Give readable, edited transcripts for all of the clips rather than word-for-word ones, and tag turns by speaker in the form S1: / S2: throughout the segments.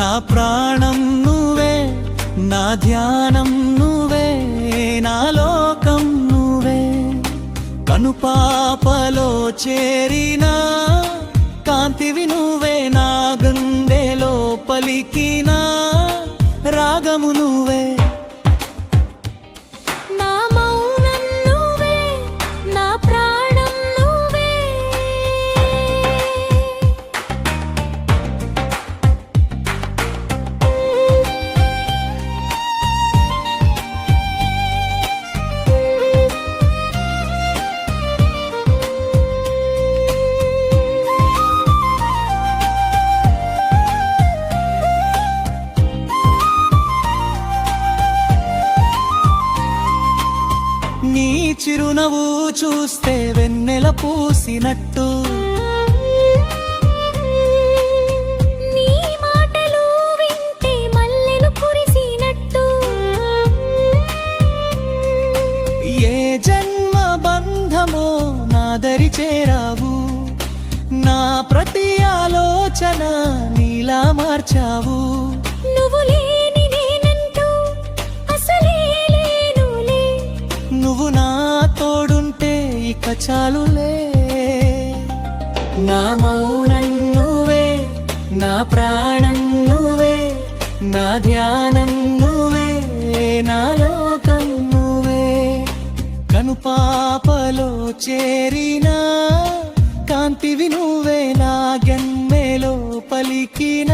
S1: నా ప్రాణం నువ్వే, నా ధ్యానం నువ్వే, నా లోకం నువ్వే. కనుపాపలో చేరిన కాంతివి నువ్వే, నా గుండెలో పలికిన రాగము నువ్వే. నీ చిరునవ్వు చూస్తే వెన్నెల పూసినట్టు,
S2: నీ మాటలు వింటే మల్లెలు కురిసినట్టు.
S1: ఏ జన్మ బంధమో నాదరి చేరావు, నా ప్రతి ఆలోచన నీలా మార్చావు.
S2: నువ్వు లేని నేనంటూ అసలే లేనులే,
S1: నువ్వు నా తోడుంటే ఇక చాలులే. నా మౌనం నువ్వే, నా ప్రాణం నువ్వే, నా ధ్యానం నువ్వే, నా లోకం నువ్వే. కనుపాపలో చేరిన కాంతివి నువ్వే, నా గన్మెలో పలికిన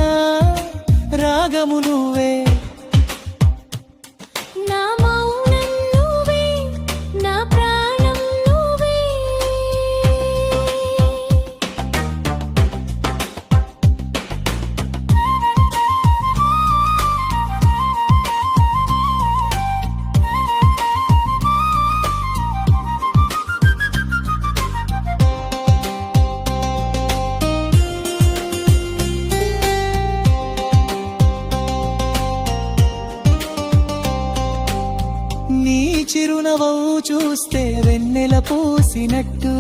S1: రాగము నువ్వే.
S2: నా మౌనం నువ్వే, నా ప్రాణం నువ్వే.
S1: నీ చిరునవ్వు చూస్తే వెన్నెల పూసినట్టు,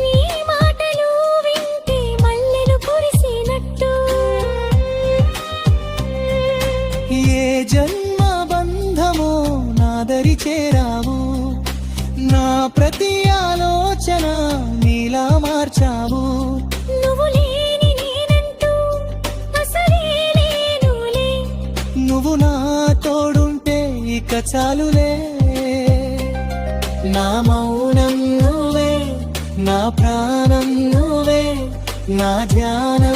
S2: నీ మాటలు వింటే మల్లెలు కురిసినట్టు.
S1: ఏ జన్మ బంధమో నాదరి చేరావు, నా ప్రతి ఆలోచన నీలా మార్చావు.
S2: నువ్వు లేని నేనంటూ అసలే లేనులే,
S1: నువ్వు నా తోడుంటే ఇక చాలులే. నా మౌనం నువ్వే, నా ప్రాణం నువ్వే, నా ధ్యానం